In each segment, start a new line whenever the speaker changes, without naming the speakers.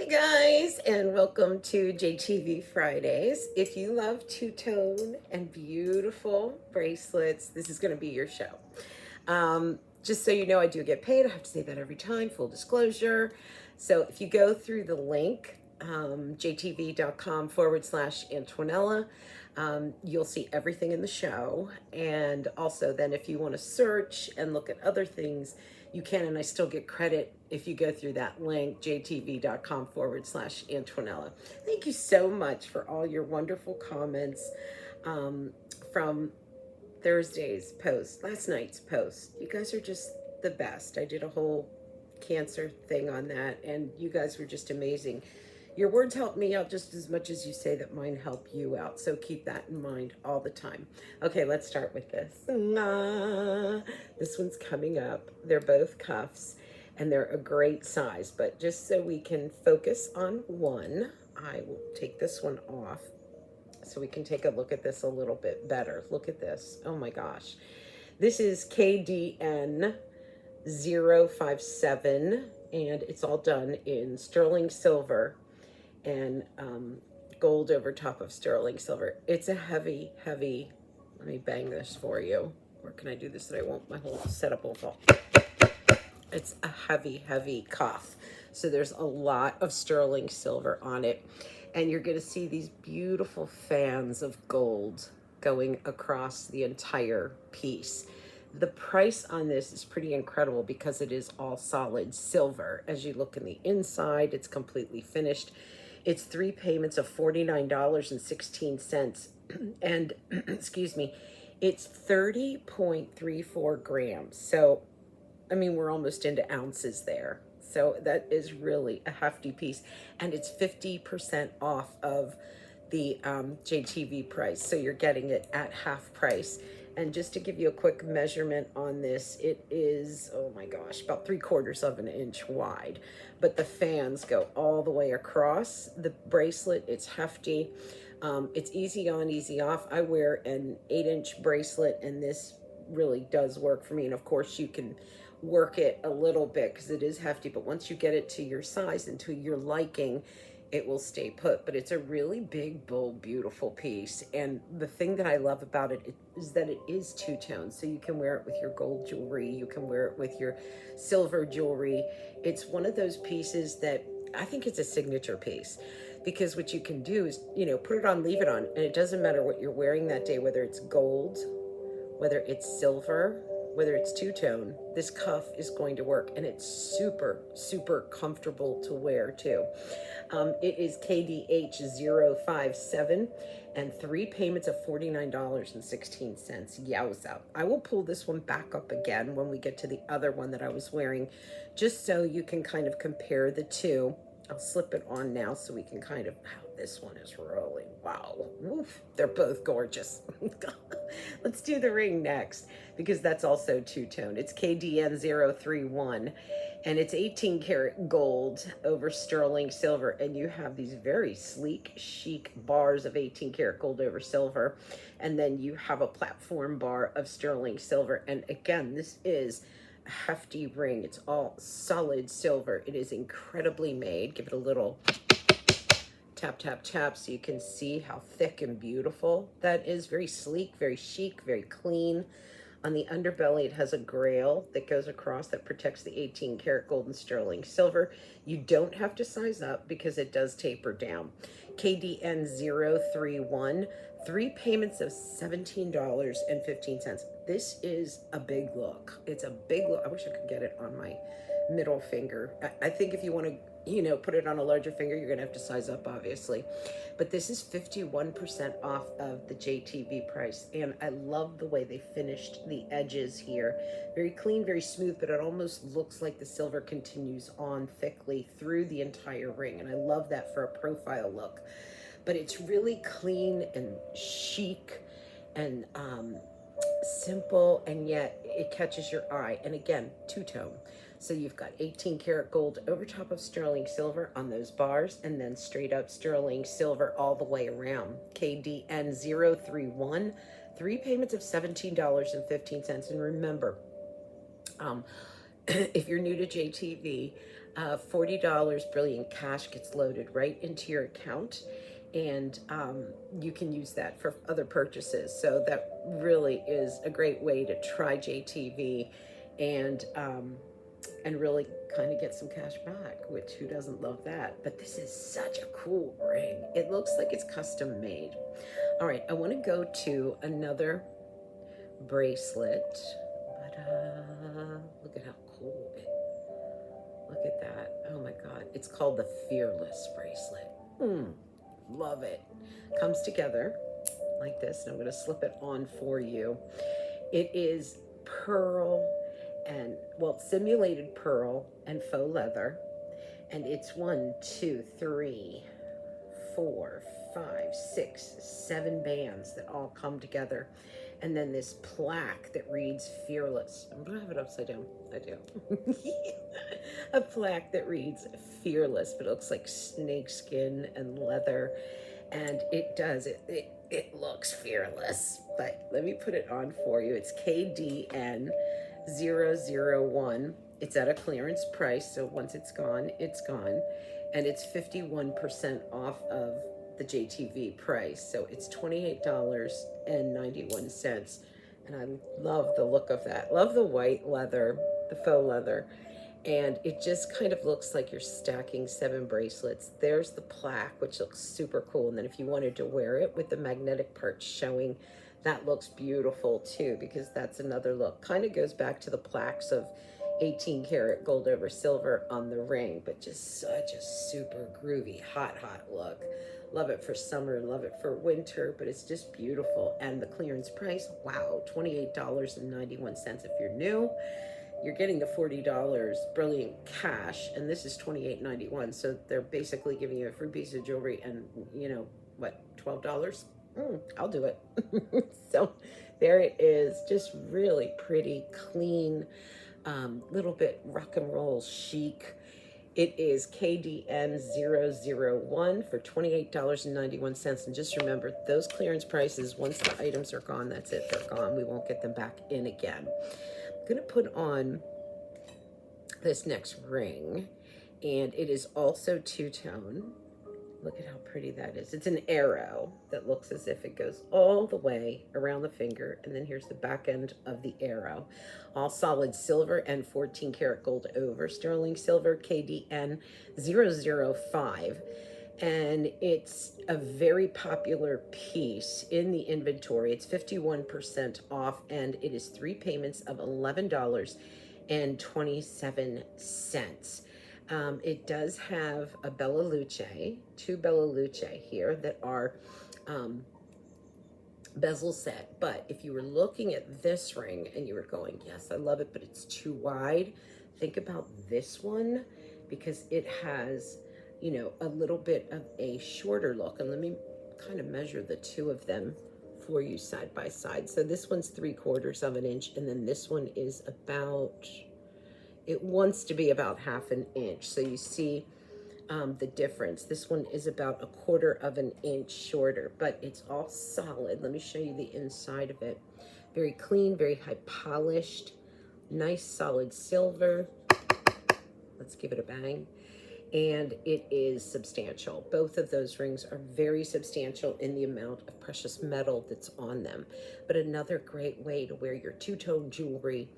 Guys, and welcome to JTV Fridays. If you love two-tone and beautiful bracelets, this is going to be your show. Just so you know, I do get paid. I have to say that every time, full disclosure. So if you go through the link, jtv.com/Antonella, you'll see everything in the show. And also then if you want to search and look at other things, you can, and I still get credit if you go through that link, jtv.com/Antonella. Thank you so much for all your wonderful comments from Thursday's post, last night's post. You guys are just the best. I did a whole cancer thing on that, and you guys were just amazing. Your words help me out just as much as you say that mine help you out. So keep that in mind all the time. Okay, let's start with this. This one's coming up. They're both cuffs and they're a great size, but just so we can focus on one, I will take this one off so we can take a look at this a little bit better. Look at this. Oh my gosh. This is KDN 057, and it's all done in sterling silver and gold over top of sterling silver. It's a heavy, let me bang this for you. Or can I do this so that I won't, my whole setup will fall. It's a heavy cuff. So there's a lot of sterling silver on it. And you're gonna see these beautiful fans of gold going across the entire piece. The price on this is pretty incredible because it is all solid silver. As you look in the inside, it's completely finished. It's 3 payments of $49.16. And excuse me, it's 30.34 grams. So, I mean, we're almost into ounces there. So that is really a hefty piece. And it's 50% off of the JTV price. So you're getting it at half price. And just to give you a quick measurement on this, it is, oh my gosh, about 3/4 of an inch wide. But the fans go all the way across. The bracelet, it's hefty. It's easy on, easy off. I wear an 8-inch bracelet, and this really does work for me. And of course, you can work it a little bit because it is hefty. But once you get it to your size and to your liking, it will stay put. But it's a really big, bold, beautiful piece. And the thing that I love about it is that it is two-tone. So you can wear it with your gold jewelry. You can wear it with your silver jewelry. It's one of those pieces that I think it's a signature piece, because what you can do is, you know, put it on, leave it on. And it doesn't matter what you're wearing that day, whether it's gold, whether it's silver, whether it's two-tone, this cuff is going to work. And it's super comfortable to wear too. It is KDH 057 and 3 payments of $49.16. Yowza. I will pull this one back up again when we get to the other one that I was wearing, just so you can kind of compare the two. I'll slip it on now so we can kind of, wow, this one is really, wow. Oof, they're both gorgeous. Let's do the ring next, because that's also two-tone. It's KDN 031, and it's 18 karat gold over sterling silver. And you have these very sleek, chic bars of 18 karat gold over silver. And then you have a platform bar of sterling silver. And again, this is hefty ring. It's all solid silver. It is incredibly made. Give it a little tap so you can see how thick and beautiful that is. Very sleek, very chic, very clean. On the underbelly, it has a grail that goes across that protects the 18 karat gold and sterling silver. You don't have to size up because it does taper down. KDN 031, 3 payments of $17.15. This is a big look. It's a big look. I wish I could get it on my middle finger. I think if you want to, you know, put it on a larger finger, you're going to have to size up, obviously. But this is 51% off of the JTV price. And I love the way they finished the edges here. Very clean, very smooth, but it almost looks like the silver continues on thickly through the entire ring. And I love that for a profile look. But it's really clean and chic and simple, and yet it catches your eye. And again, two-tone. So you've got 18 karat gold over top of sterling silver on those bars, and then straight up sterling silver all the way around. KDN 031, 3 payments of $17.15. And remember, if you're new to JTV, $40 brilliant cash gets loaded right into your account, and you can use that for other purchases. So that really is a great way to try JTV, and really kind of get some cash back, which who doesn't love that? But this is such a cool ring. It looks like it's custom made. All right, I want to go to another bracelet, but look at how cool it. Look at that. Oh my God. It's called the Fearless bracelet. Love it. Comes together like this, and I'm going to slip it on for you. It is pearl and, well, simulated pearl and faux leather. And it's 1, 2, 3, 4, 5, 6, 7 bands that all come together. And then this plaque that reads Fearless. I'm going to have it upside down. I do. A plaque that reads Fearless, but it looks like snakeskin and leather. And it does. It looks fearless. But let me put it on for you. It's KDN 001. It's at a clearance price, so once it's gone, it's gone. And it's 51% off of the JTV price, so it's $28.91. And I love the look of that. Love the white leather, the faux leather. And it just kind of looks like you're stacking 7 bracelets. There's the plaque, which looks super cool. And then if you wanted to wear it with the magnetic parts showing, that looks beautiful too, because that's another look. Kind of goes back to the plaques of 18 karat gold over silver on the ring, but just such a super groovy, hot look. Love it for summer, love it for winter, but it's just beautiful. And the clearance price, wow, $28.91. If you're new, you're getting the $40 brilliant cash, and this is $28.91. So they're basically giving you a free piece of jewelry and, you know, what, $12? I'll do it. So there it is, just really pretty, clean, little bit rock and roll chic. It is KDN 001 for $28.91. And just remember, those clearance prices, once the items are gone, that's it, they're gone. We won't get them back in again. I'm gonna put on this next ring, and it is also two-tone. Look at how pretty that is. It's an arrow that looks as if it goes all the way around the finger, and then here's the back end of the arrow. All solid silver and 14 karat gold over sterling silver, KDN 005. And it's a very popular piece in the inventory. It's 51% off, and it is 3 payments of $11.27. It does have a Bella Luce, 2 Bella Luce here that are bezel set. But if you were looking at this ring and you were going, yes, I love it, but it's too wide, think about this one, because it has, you know, a little bit of a shorter look. And let me kind of measure the two of them for you side by side. So this one's 3/4 of an inch, and then this one is about, it wants to be about 1/2 inch. So you see the difference. This one is about 1/4 of an inch shorter, but it's all solid. Let me show you the inside of it. Very clean, very high polished, nice solid silver. Let's give it a bang. And it is substantial. Both of those rings are very substantial in the amount of precious metal that's on them. But another great way to wear your two-tone jewelry,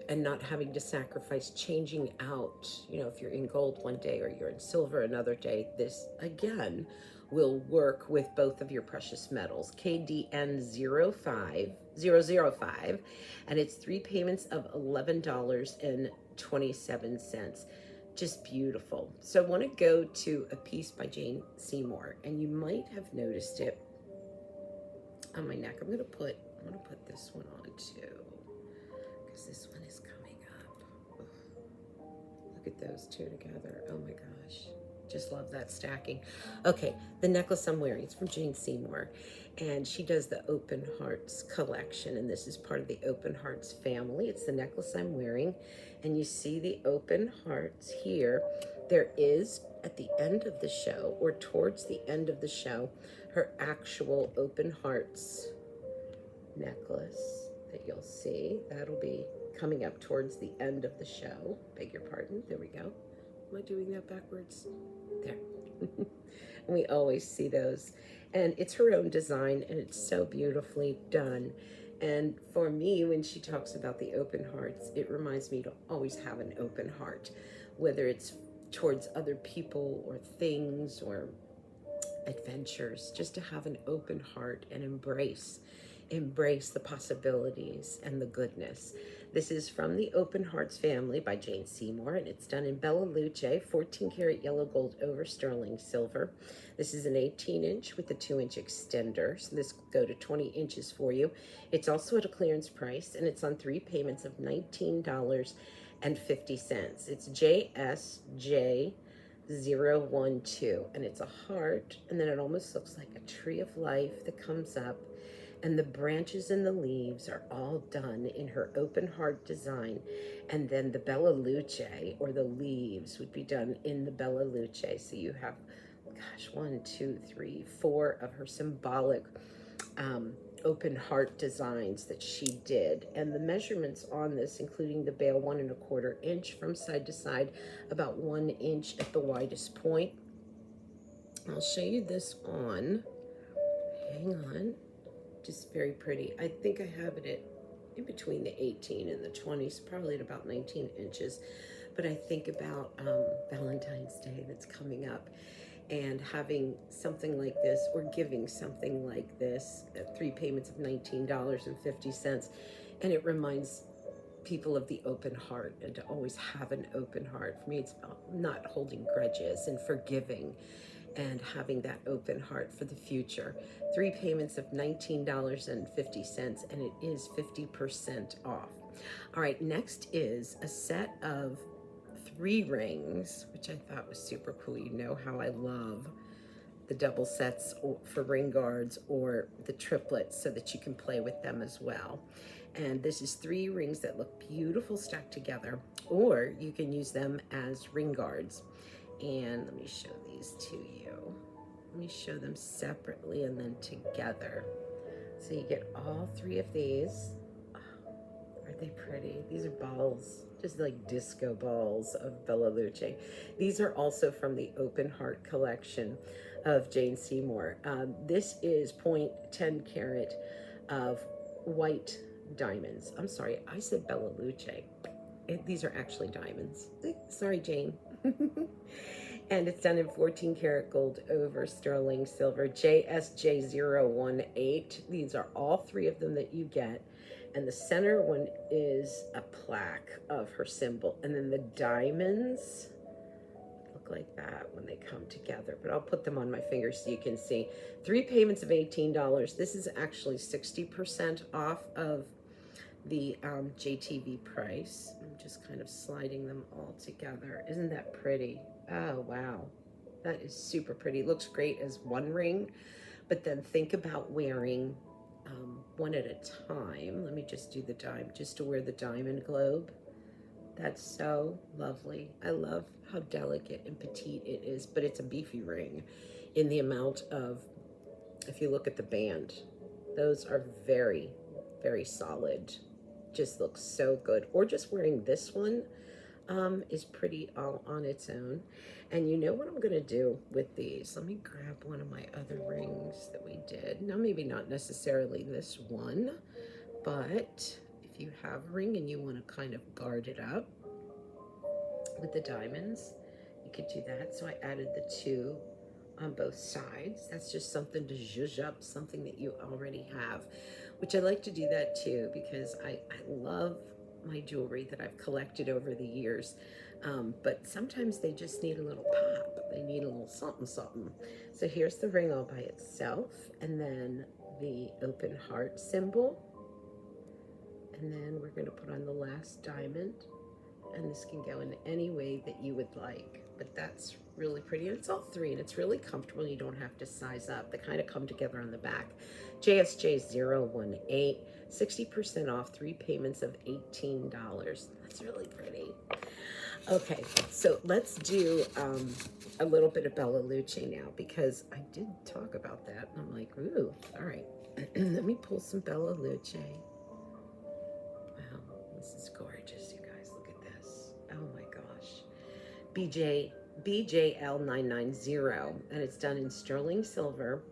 and not having to sacrifice changing out, you know, if you're in gold one day or you're in silver another day, this again will work with both of your precious metals. KDN 005, and it's 3 payments of $11.27. Just beautiful. So I want to go to a piece by Jane Seymour, and you might have noticed it on my neck. I'm gonna put this one on too, because this one is coming up. Ugh. Look at those two together. Oh my gosh. Just love that stacking. Okay, the necklace I'm wearing is from Jane Seymour, and she does the Open Hearts collection, and this is part of the Open Hearts family. It's the necklace I'm wearing, and you see the open hearts here. There is, at the end of the show, or towards the end of the show, her actual Open Hearts necklace that you'll see. That'll be coming up towards the end of the show. Beg your pardon. There we go. Am I doing that backwards? There. We always see those. And it's her own design, and it's so beautifully done. And for me, when she talks about the open hearts, it reminds me to always have an open heart, whether it's towards other people or things or adventures, just to have an open heart and embrace the possibilities and the goodness. This is from the Open Hearts family by Jane Seymour, and it's done in Bella Luce, 14 karat yellow gold over sterling silver. This is an 18-inch with a 2-inch extender, so this will go to 20 inches for you. It's also at a clearance price, and it's on 3 payments of $19.50. It's JSJ012, and it's a heart, and then it almost looks like a tree of life that comes up, and the branches and the leaves are all done in her open heart design. And then the Bella Luce, or the leaves, would be done in the Bella Luce. So you have, gosh, 1, 2, 3, 4 of her symbolic open heart designs that she did. And the measurements on this, including the bail, 1 1/4 inch from side to side, about 1 inch at the widest point. I'll show you this on. Hang on. Just very pretty. I think I have it in between the 18 and the 20s, probably at about 19 inches. But I think about Valentine's Day that's coming up, and having something like this, or giving something like this at 3 payments of $19.50. And it reminds people of the open heart, and to always have an open heart. For me, it's about not holding grudges and forgiving, and having that open heart for the future. 3 payments of $19.50, and it is 50% off. All right, next is a set of 3 rings, which I thought was super cool. You know how I love the double sets for ring guards, or the triplets, so that you can play with them as well. And this is 3 rings that look beautiful stacked together, or you can use them as ring guards. And let me show these to you. Let me show them separately and then together. So you get all 3 of these. Oh, aren't they pretty? These are balls, just like disco balls of Bella Luce. These are also from the Open Heart collection of Jane Seymour. This is 0.10 carat of white diamonds. I'm sorry, I said Bella Luce. These are actually diamonds. Sorry, Jane. And it's done in 14 karat gold over sterling silver, JSJ018. These are all 3 of them that you get. And the center one is a plaque of her symbol. And then the diamonds look like that when they come together. But I'll put them on my fingers so you can see. 3 payments of $18. This is actually 60% off of the JTV price. I'm just kind of sliding them all together. Isn't that pretty? Oh, wow. That is super pretty. It looks great as one ring, but then think about wearing one at a time. Let me just do the just to wear the diamond globe. That's so lovely. I love how delicate and petite it is, but it's a beefy ring in the amount of, if you look at the band, those are very, very solid. Just looks so good. Or just wearing this one is pretty all on its own. And you know what I'm gonna do with these? Let me grab one of my other rings that we did. Now, maybe not necessarily this one, but if you have a ring and you want to kind of guard it up with the diamonds, you could do that. So I added the 2 on both sides. That's just something to zhuzh up something that you already have, which I like to do that too, because I love my jewelry that I've collected over the years. But sometimes they just need a little pop. They need a little something, something. So here's the ring all by itself, and then the open heart symbol. And then we're going to put on the last diamond. And this can go in any way that you would like. But that's really pretty. And it's all 3, and it's really comfortable. You don't have to size up. They kind of come together on the back. JSJ018, 60% off, 3 payments of $18. That's really pretty. Okay, so let's do a little bit of Bella Luce now, because I did talk about that. And I'm like, ooh, all right. Let me pull some Bella Luce. Wow, this is It's gorgeous, you guys. Look at this. Oh my gosh. BJ BJL990, and it's done in sterling silver,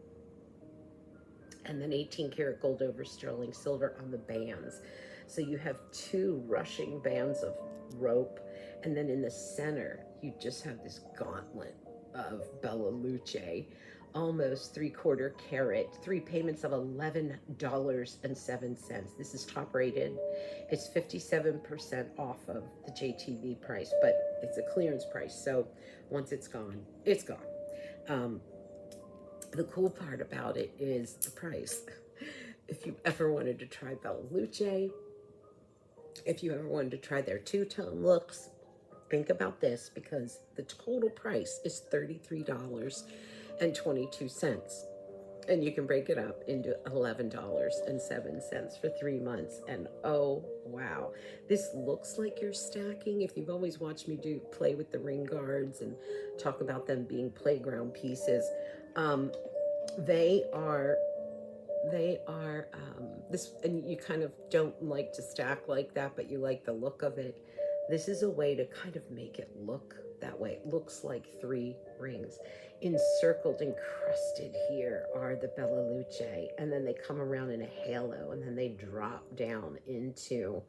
and then 18 karat gold over sterling silver on the bands. So you have two rushing bands of rope, and then in the center you just have this gauntlet of Bella Luce, almost 3/4 carat, 3 payments of $11.07. This is top rated. It's 57% off of the JTV price, but it's a clearance price, so once it's gone, it's gone. The cool part about it is the price. If you ever wanted to try Bella Luce, if you ever wanted to try their two-tone looks, think about this, because the total price is $33.22. And you can break it up into $11.07 for 3 months. And oh, wow. This looks like you're stacking. If you've always watched me play with the ring guards and talk about them being playground pieces, they are this, and you kind of don't like to stack like that, but you like the look of it. This is a way to kind of make it look that way. It looks like 3 rings. Encircled and crusted here are the Bella Luce, and then they come around in a halo, and then they drop down into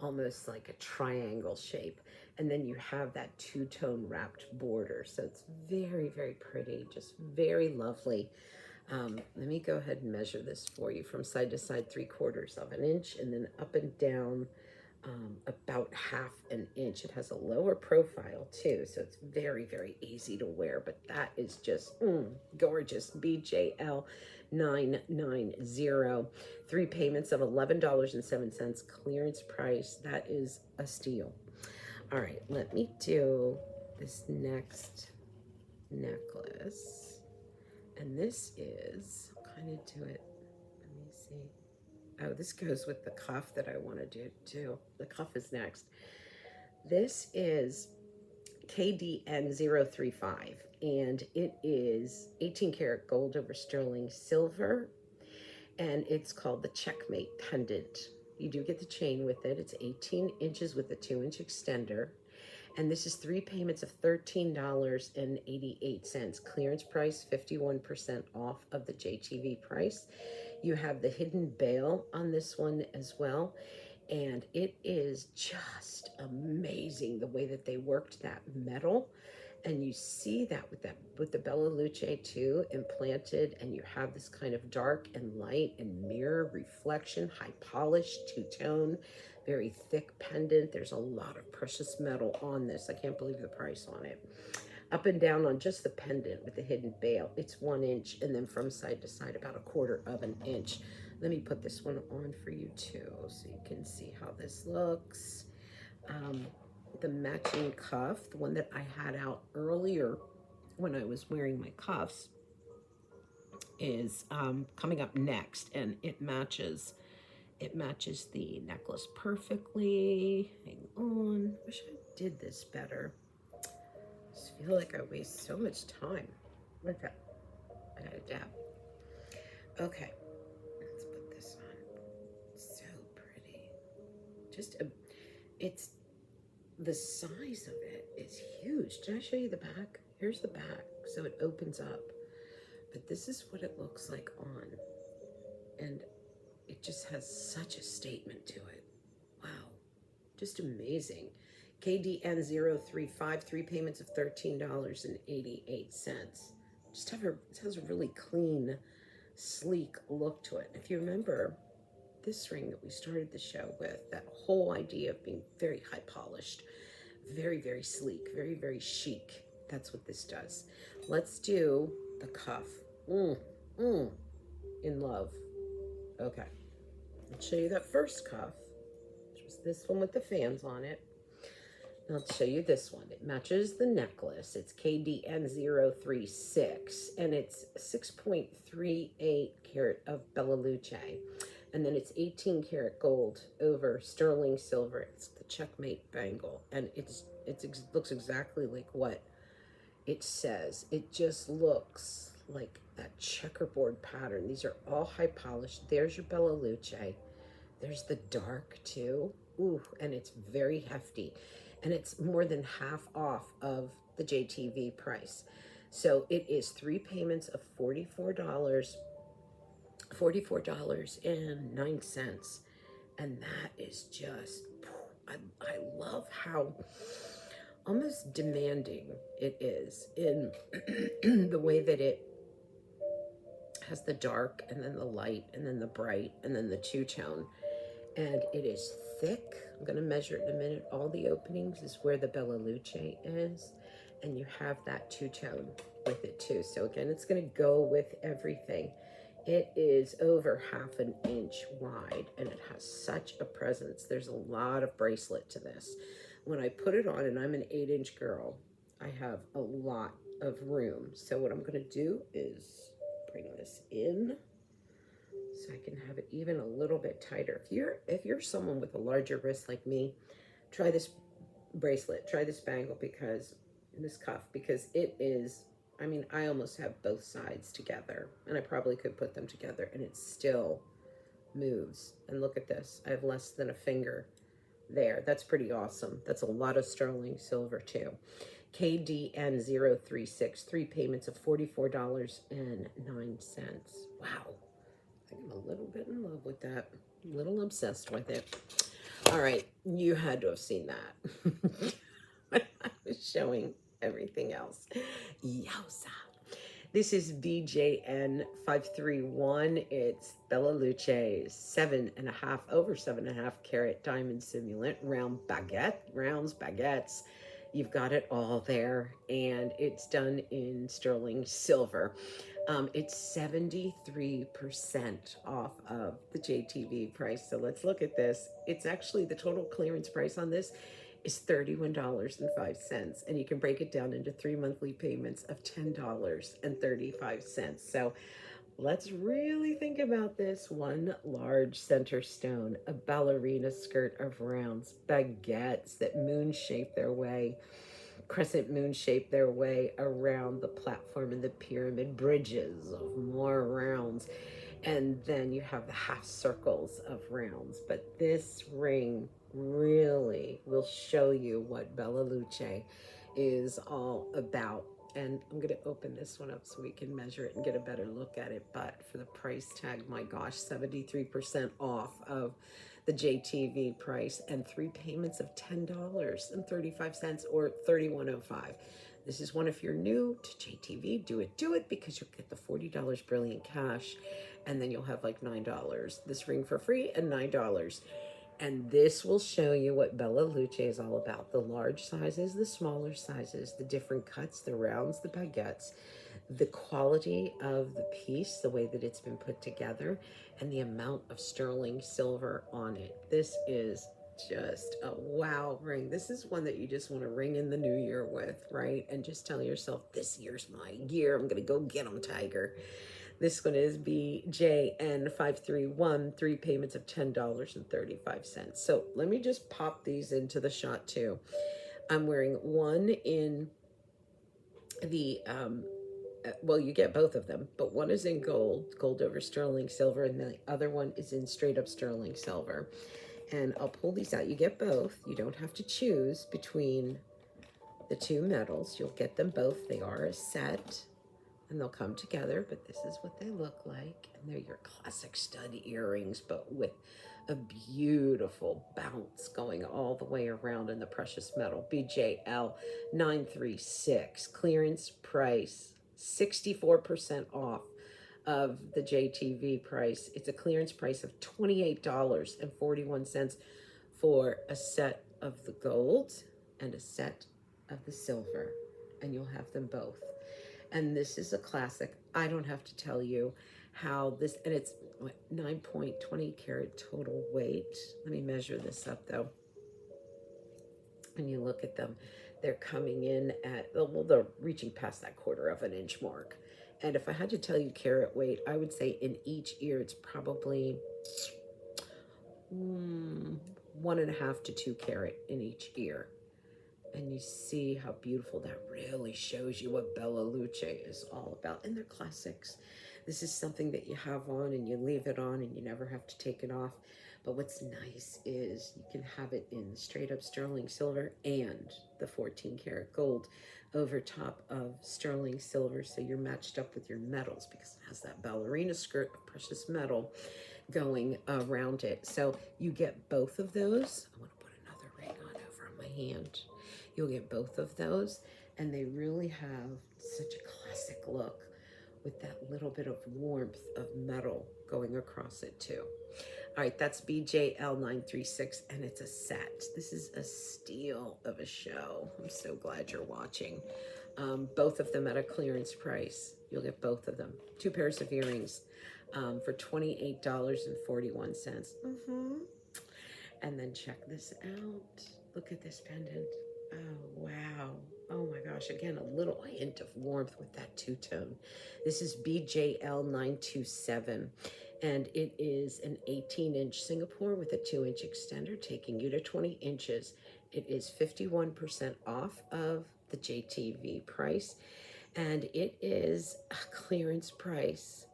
almost like a triangle shape, and then you have that two-tone wrapped border. So it's very, very pretty, just very lovely. Let me go ahead and measure this for you from side to side, 3/4 of an inch, and then up and down about 1/2 an inch. It has a lower profile too, so it's very, very easy to wear, but that is just gorgeous. BJL 990, 3 payments of $11.07, clearance price. That is a steal. All right, let me do this next necklace. And this is, kind of do it, let me see. Oh, this goes with the cuff that I want to do too. The cuff is next. This is KDN035, and it is 18 karat gold over sterling silver, and it's called the Checkmate pendant. You do get the chain with it. It's 18 inches with a 2-inch extender. And this is 3 payments of $13.88. Clearance price, 51% off of the JTV price. You have the hidden bail on this one as well. And it is just amazing the way that they worked that metal. And you see that with the Bella Luce too, implanted, and you have this kind of dark and light and mirror reflection, high polish, two-tone, very thick pendant. There's a lot of precious metal on this. I can't believe the price on it. Up and down on just the pendant with the hidden bail, it's 1 inch, and then from side to side about 1/4 of an inch. Let me put this one on for you too, so you can see how this looks. The matching cuff, the one that I had out earlier when I was wearing my cuffs, is coming up next, and it matches the necklace perfectly. Hang on, wish I did this better. I just feel like I waste so much time with that. I gotta dab. Okay, let's put this on. So pretty. It's the size of it is huge. Did I show you the back? Here's the back, so it opens up. But this is what it looks like on. And it just has such a statement to it. Wow, just amazing. KDN035, 3 payments of $13.88. It has a really clean, sleek look to it. If you remember this ring that we started the show with, that whole idea of being very high polished, very, very sleek, very, very chic. That's what this does. Let's do the cuff. In love. Okay. I'll show you that first cuff, which was this one with the fans on it. And I'll show you this one. It matches the necklace. It's KDN036, and it's 6.38 carat of Bella Luce. And then it's 18 karat gold over sterling silver. It's the Checkmate bangle, and it looks exactly like what it says. It just looks like that checkerboard pattern. These are all high polished. There's your Bella Luce. There's the dark too. Ooh, and it's very hefty. And it's more than half off of the JTV price. So it is 3 payments of $44.09. And that is just, I love how almost demanding it is in the way that it has the dark and then the light and then the bright and then the two-tone. And it is thick. I'm going to measure it in a minute. All the openings is where the Bella Luce is. And you have that two-tone with it too. So again, it's going to go with everything. It is over 1/2 inch wide and it has such a presence. There's a lot of bracelet to this. When I put it on, and I'm an 8-inch girl, I have a lot of room. So what I'm going to do is bring this in so I can have it even a little bit tighter. If you're someone with a larger wrist like me, try this bracelet, try this bangle, because this cuff, because it is, I mean, I almost have both sides together, and I probably could put them together and it still moves. And look at this, I have less than a finger there. That's pretty awesome. That's a lot of sterling silver too. KDN036, 3 payments of $44.09. Wow. I think I'm a little bit in love with that. A little obsessed with it. All right, you had to have seen that. When I was showing everything else. Yowza. This is BJN531. It's Bella Luce's 7.5, over 7.5 carat diamond simulant, rounds, baguettes. You've got it all there, and it's done in sterling silver. It's 73% off of the JTV price. So let's look at this. It's actually, the total clearance price on this is $31.05. And you can break it down into 3 monthly payments of $10.35. So let's really think about this. One large center stone, a ballerina skirt of rounds, baguettes that moon shape their way, crescent moon shape their way around the platform and the pyramid, bridges of more rounds. And then you have the half circles of rounds. But this ring really will show you what Bella Luce is all about. And I'm going to open this one up so we can measure it and get a better look at it. But for the price tag, my gosh, 73% off of the JTV price, and 3 payments of $10.35 or $31.05. This is one, if you're new to JTV, do it, because you'll get the $40 brilliant cash, and then you'll have like $9. This ring for free and $9. And this will show you what Bella Luce is all about. The large sizes, the smaller sizes, the different cuts, the rounds, the baguettes, the quality of the piece, the way that it's been put together, and the amount of sterling silver on it. This is just a wow ring. This is one that you just want to ring in the new year with, right? And just tell yourself, this year's my year. I'm going to go get them, Tiger. This one is BJN531, 3 payments of $10.35. So let me just pop these into the shot too. I'm wearing one in the, well, you get both of them, but one is in gold over sterling silver, and the other one is in straight up sterling silver. And I'll pull these out. You get both. You don't have to choose between the two metals. You'll get them both. They are a set, and they'll come together, but this is what they look like. And they're your classic stud earrings, but with a beautiful bounce going all the way around in the precious metal. BJL 936, clearance price, 64% off of the JTV price. It's a clearance price of $28.41 for a set of the gold and a set of the silver, and you'll have them both. And this is a classic. I don't have to tell you how this, and it's 9.20 carat total weight. Let me measure this up though. And you look at them, they're coming in at, well, they're reaching past that 1/4 inch mark. And if I had to tell you carat weight, I would say in each ear, it's probably 1.5 to 2 carat in each ear. And you see how beautiful that really shows you what Bella Luce is all about. And they're classics. This is something that you have on and you leave it on and you never have to take it off. But what's nice is you can have it in straight up sterling silver and the 14 karat gold over top of sterling silver. So you're matched up with your metals because it has that ballerina skirt of precious metal going around it. So you get both of those. I want to put another ring on over on my hand. You'll get both of those, and they really have such a classic look with that little bit of warmth of metal going across it too. All right, that's BJL936, and it's a set. This is a steal of a show. I'm so glad you're watching. Both of them at a clearance price. You'll get both of them. 2 pairs of earrings for $28.41. And then check this out. Look at this pendant. Oh, wow. Oh my gosh. Again, a little hint of warmth with that two-tone. This is BJL927, and it is an 18-inch Singapore with a 2-inch extender, taking you to 20 inches. It is 51% off of the JTV price, and it is a clearance price.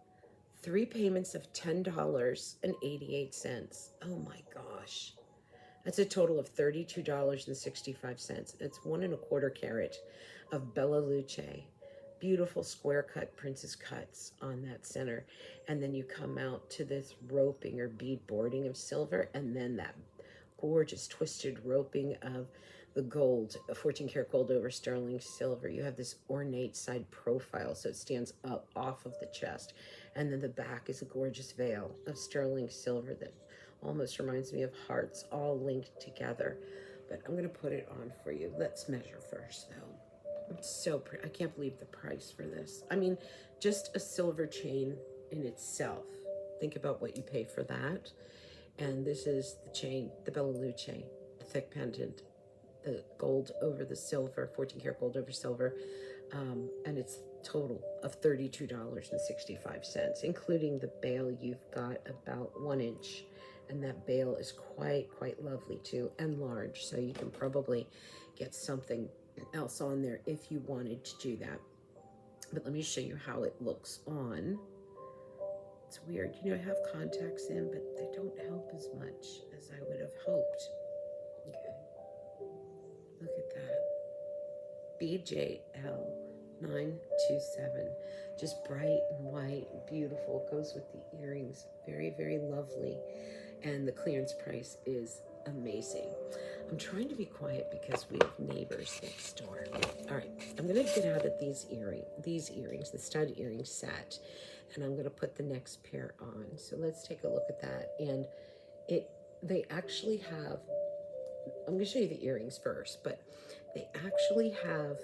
3 payments of $10.88. Oh my gosh. That's a total of $32.65. It's 1¼ carat of Bella Luce. Beautiful square cut princess cuts on that center. And then you come out to this roping or bead boarding of silver, and then that gorgeous twisted roping of the gold, 14 karat gold over sterling silver. You have this ornate side profile, so it stands up off of the chest. And then the back is a gorgeous veil of sterling silver that almost reminds me of hearts all linked together. But I'm gonna put it on for you. Let's measure first though. It's so pretty. I can't believe the price for this. I mean, just a silver chain in itself. Think about what you pay for that. And this is the chain, the Bella Luce, the thick pendant, the gold over the silver, 14 karat gold over silver. And it's total of $32.65, including the bail. You've got about 1 inch, and that bail is quite lovely too, and large. So you can probably get something else on there if you wanted to do that. But let me show you how it looks on. It's weird, you know, I have contacts in, but they don't help as much as I would have hoped. Okay, look at that. BJL927, just bright and white, beautiful. It goes with the earrings, very lovely. And the clearance price is amazing. I'm trying to be quiet because we have neighbors next door. All right, I'm gonna get out of these earrings, the stud earring set, and I'm gonna put the next pair on. So let's take a look at that. And they actually have, I'm gonna show you the earrings first, but they actually have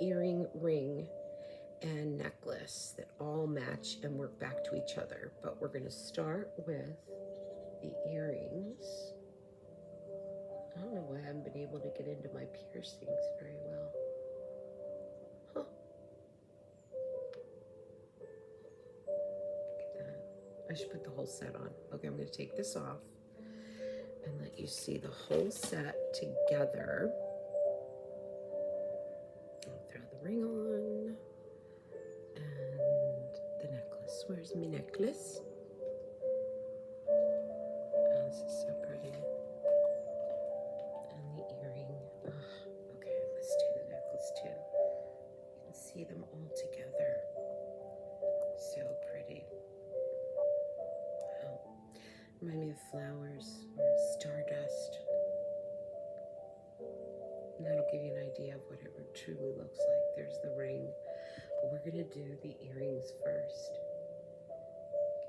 earring, ring, and necklace that all match and work back to each other. But we're gonna start with the earrings. I don't know why I haven't been able to get into my piercings very well. Huh. Look at that. I should put the whole set on. Okay, I'm gonna take this off and let you see the whole set together. I'll throw the ring on and the necklace. Where's my necklace? Oh, this is so pretty. And the earring. Oh, okay, let's do the necklace too. You can see them all together. So pretty. Wow. Remind me of flowers or stardust. And that'll give you an idea of what it truly looks like. There's the ring. But we're gonna do the earrings first. You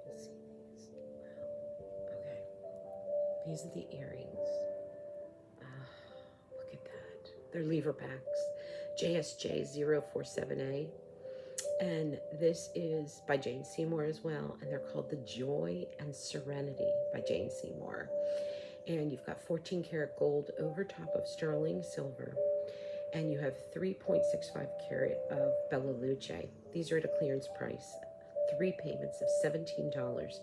can see these. Wow. Okay. These are the earrings. Look at that. They're lever packs. JSJ047A. And this is by Jane Seymour as well. And they're called The Joy and Serenity by Jane Seymour. And you've got 14 karat gold over top of sterling silver. And you have 3.65 carat of Bella Luce. These are at a clearance price. 3 payments of $17.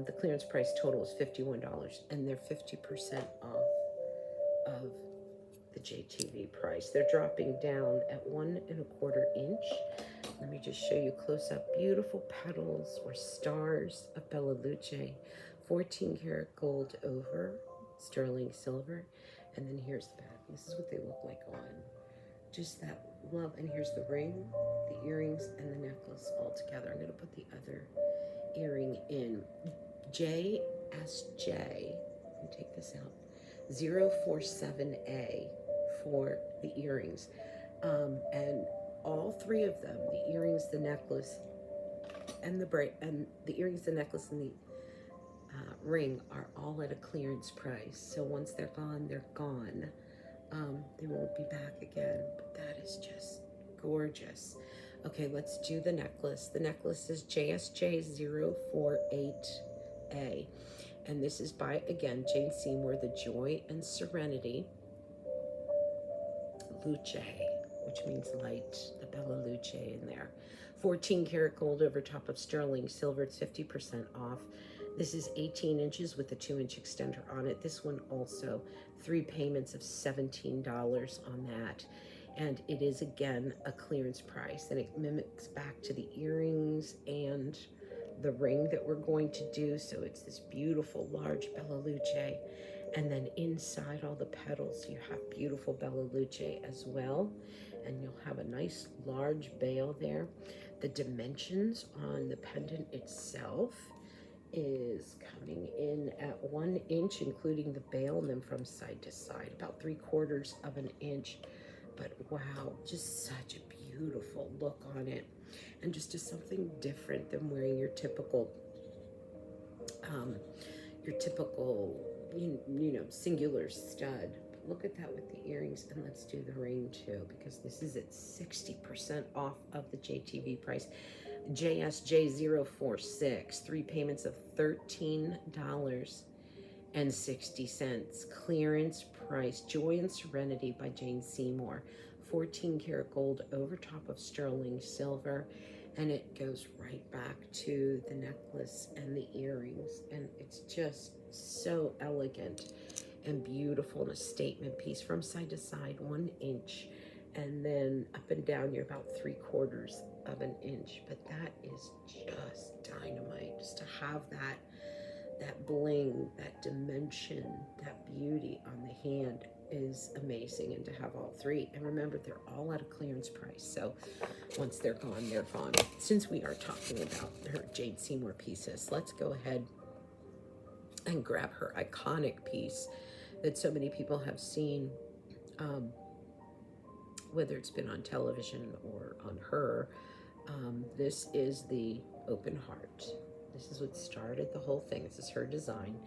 The clearance price total is $51, and they're 50% off of the JTV price. They're dropping down at 1¼ inch. Let me just show you close up. Beautiful petals or stars of Bella Luce, 14 karat gold over sterling silver. And then here's the back. This is what they look like on. Just that love. And here's the ring, the earrings, and the necklace all together. I'm going to put the other earring in. JSJ, let me take this out, 047A for the earrings. And all three of them, the earrings, the necklace, and the earrings, the necklace, and the ring are all at a clearance price. So once they're gone, they're gone. They won't be back again, but that is just gorgeous. Okay, let's do the necklace. The necklace is JSJ048A, and this is by, again, Jane Seymour, the Joy and Serenity Luce, which means light, the Bella Luce in there. 14 karat gold over top of sterling silver. It's 50% off. This is 18 inches with a 2-inch extender on it. This one also, 3 payments of $17 on that. And it is, again, a clearance price. And it mimics back to the earrings and the ring that we're going to do. So it's this beautiful, large Bella Luce. And then inside all the petals, you have beautiful Bella Luce as well. And you'll have a nice, large bail there. The dimensions on the pendant itself is coming in at 1 inch, including the bail, and then from side to side, about 3/4 of an inch. But wow, just such a beautiful look on it. And just something different than wearing your typical, singular stud. But look at that with the earrings, and let's do the ring too, because this is at 60% off of the JTV price. JSJ046, 3 payments of $13.60. Clearance price, Joy and Serenity by Jane Seymour. 14 karat gold over top of sterling silver. And it goes right back to the necklace and the earrings. And it's just so elegant and beautiful, and a statement piece from side to side, 1 inch. And then up and down, you're about 3/4 of an inch. But that is just dynamite. Just to have that bling, that dimension, that beauty on the hand is amazing. And to have all three. And remember, they're all at a clearance price. So once they're gone, they're gone. Since we are talking about her Jane Seymour pieces, let's go ahead and grab her iconic piece that so many people have seen, whether it's been on television or on her. This is the open heart. This is what started the whole thing. This is her design.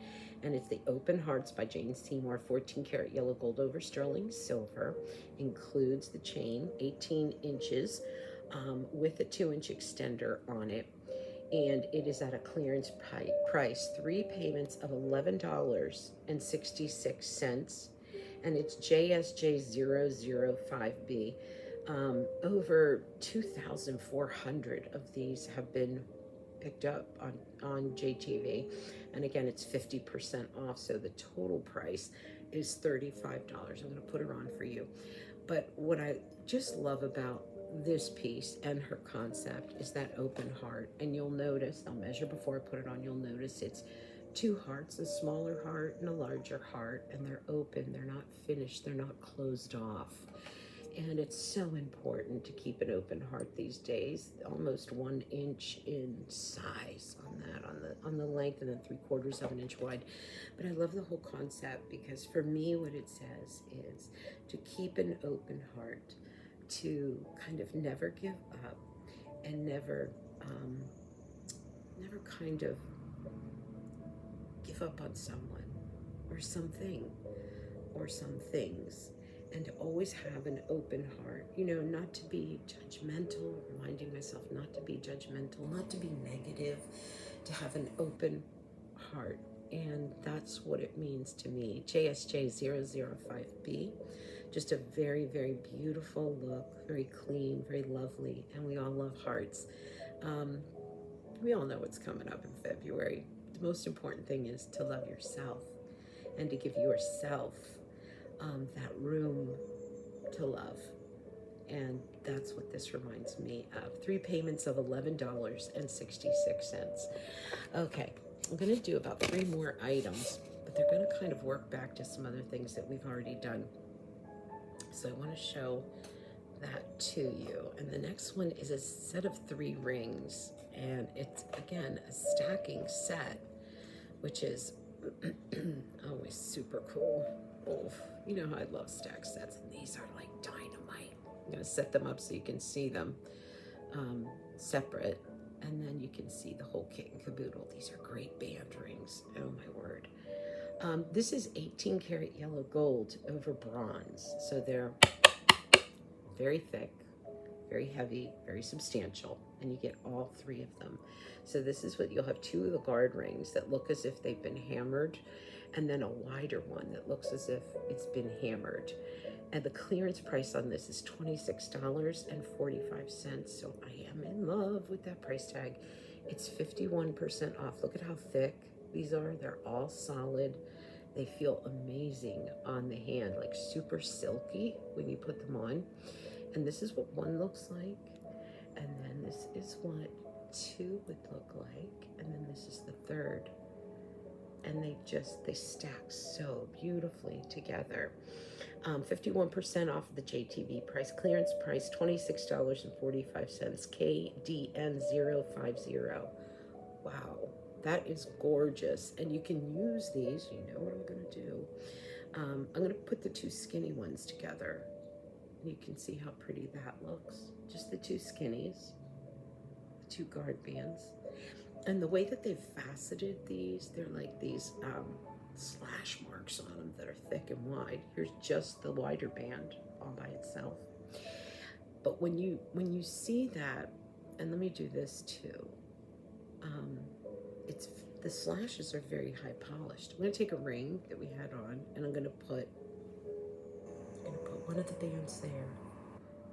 And it's the Open Hearts by Jane Seymour, 14 karat yellow gold over sterling silver. Includes the chain, 18 inches, with a 2-inch extender on it. And it is at a clearance price, 3 payments of $11.66. And it's JSJ005B. Over 2,400 of these have been picked up on JTV. And again, it's 50% off. So the total price is $35. I'm going to put her on for you. But what I just love about this piece and her concept is that open heart. And you'll notice, I'll measure before I put it on, you'll notice it's 2 hearts, a smaller heart and a larger heart, and they're open, they're not finished, they're not closed off. And it's so important to keep an open heart these days, almost 1 inch in size on that, on the length, and then 3/4 of an inch wide. But I love the whole concept, because for me, what it says is to keep an open heart, to kind of never give up, and never kind of give up on someone or something or some things, and to always have an open heart, not to be judgmental, reminding myself not to be judgmental, not to be negative, to have an open heart. And that's what it means to me. JSJ005B. Just a very, very beautiful look, very clean, very lovely, and we all love hearts. We all know what's coming up in February. The most important thing is to love yourself and to give yourself that room to love. And that's what this reminds me of. 3 payments of $11.66. Okay, I'm going to do about 3 more items, but they're going to kind of work back to some other things that we've already done. So I want to show that to you. And the next one is a set of 3 rings, and it's again a stacking set, which is always super cool. Oh, you know how I love stack sets, and these are like dynamite. I'm going to set them up so you can see them separate, and then you can see the whole kit and caboodle. These are great band rings. Oh my word. This is 18 karat yellow gold over bronze, so they're very thick, very heavy, very substantial, and you get all 3 of them. So this is what you'll have: 2 of the guard rings that look as if they've been hammered, and then a wider one that looks as if it's been hammered. And the clearance price on this is $26.45. So I am in love with that price tag. It's 51% off. Look at how thick these are. They're all solid. They feel amazing on the hand, like super silky when you put them on. And this is what one looks like. And then this is what 2 would look like. And then this is the 3rd. And they stack so beautifully together. 51% off the JTV price. Clearance price, $26.45. KDN050. Wow, that is gorgeous. And you can use these. You know what I'm going to do. I'm going to put the 2 skinny ones together. You can see how pretty that looks. Just the 2 skinnies, the 2 guard bands. And the way that they've faceted these, they're like these slash marks on them that are thick and wide. Here's just the wider band all by itself. But when you see that, and let me do this too, it's the slashes are very high polished. I'm going to take a ring that we had on, and I'm going to put one of the bands there,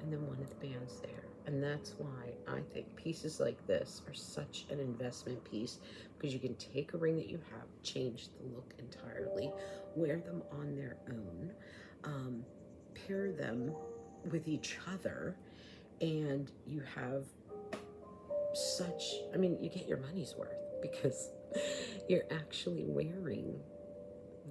and then one of the bands there. And that's why I think pieces like this are such an investment piece, because you can take a ring that you have, change the look entirely, wear them on their own, pair them with each other, and you have such, I mean, you get your money's worth, because you're actually wearing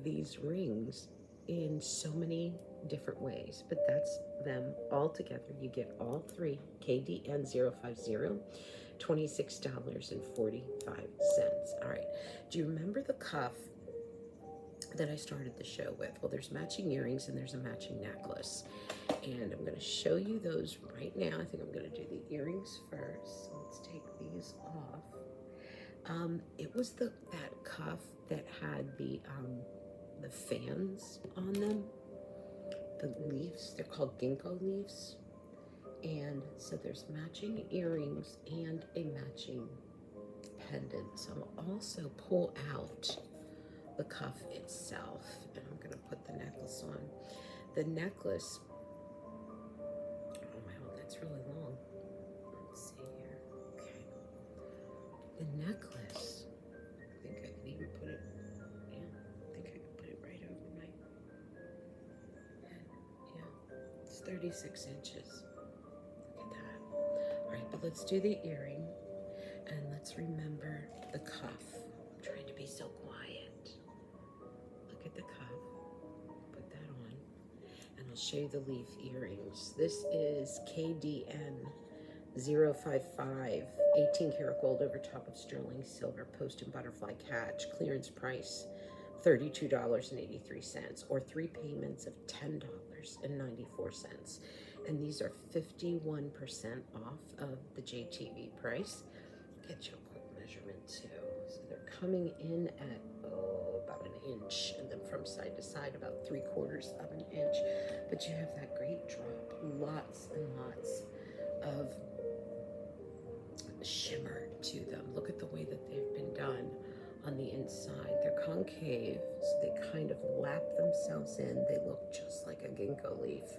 these rings in so many different ways. But that's them all together. You get all 3, KDN050, $26.45. All right, do you remember the cuff that I started the show with? Well, there's matching earrings and there's a matching necklace, and I'm going to show you those right now. I think I'm going to do the earrings first. So let's take these off. It was that cuff that had the fans on them, the leaves. They're called Gingko leaves. And so there's matching earrings and a matching pendant. So I'll also pull out the cuff itself, and I'm going to put the necklace on. The necklace, oh wow, that's really long. Let's see here. Okay. The necklace, I think I can even put it, yeah, I think I can put it right over my head. Yeah, it's 36 inches. Look at that. All right, but let's do the earring, and let's remember the cuff. I'm trying to be so quiet. Look at the cuff. Put that on, and I'll show you the leaf earrings. This is KDN 055, 18 karat gold over top of sterling silver, post and butterfly catch. Clearance price $32.83, or 3 payments of $10.94. And these are 51% off of the JTV price. Get you a quick measurement too. So they're coming in at about an inch, and then from side to side about 3/4 of an inch. But you have that great drop, lots and lots of shimmer to them. Look at the way that they've been done on the inside. They're concave, so they kind of lap themselves in. They look just like a ginkgo leaf,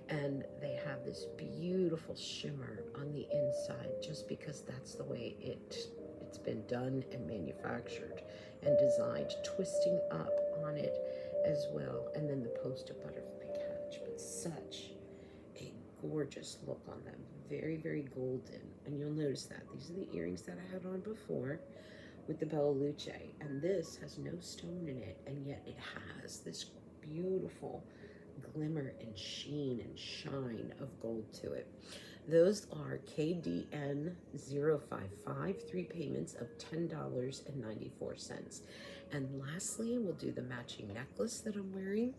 and they have this beautiful shimmer on the inside, just because that's the way it's been done and manufactured and designed, twisting up on it as well. And then the post of butterfly catch, but such a gorgeous look on them. Very, very golden. And you'll notice that these are the earrings that I had on before, with the Bella Luce. And this has no stone in it, and yet it has this beautiful glimmer and sheen and shine of gold to it. Those are KDN 055, 3 payments of $10.94. And lastly, we'll do the matching necklace that I'm wearing.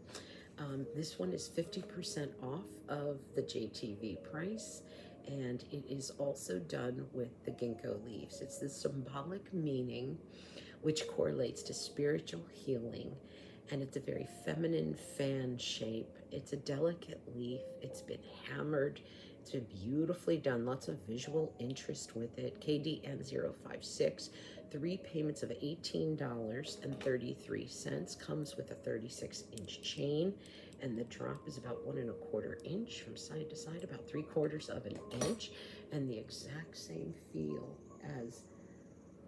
This one is 50% off of the JTV price, and it is also done with the ginkgo leaves. It's the symbolic meaning which correlates to spiritual healing, and it's a very feminine fan shape. It's a delicate leaf. It's been hammered. It's been beautifully done. Lots of visual interest with it. KDN 056, 3 payments of $18.33. Comes with a 36-inch chain, and the drop is about 1¼ inch from side to side, about 3/4 of an inch, and the exact same feel as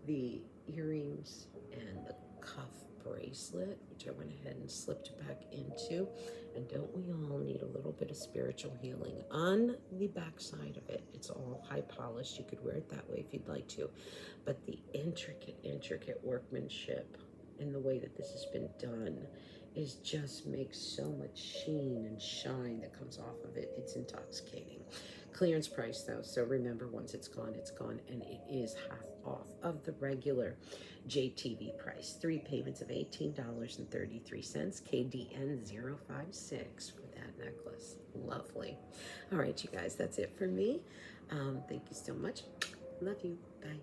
the earrings and the cuff bracelet, which I went ahead and slipped back into. And don't we all need a little bit of spiritual healing? On the back side of it, it's all high polished. You could wear it that way if you'd like to. But the intricate workmanship in the way that this has been done is just makes so much sheen and shine that comes off of it. It's intoxicating. Clearance price though, so remember, once it's gone, and it is half off of the regular JTV price. 3 payments of $18.33, KDN 056 for that necklace. Lovely. All right, you guys, that's it for me. Thank you so much. Love you. Bye.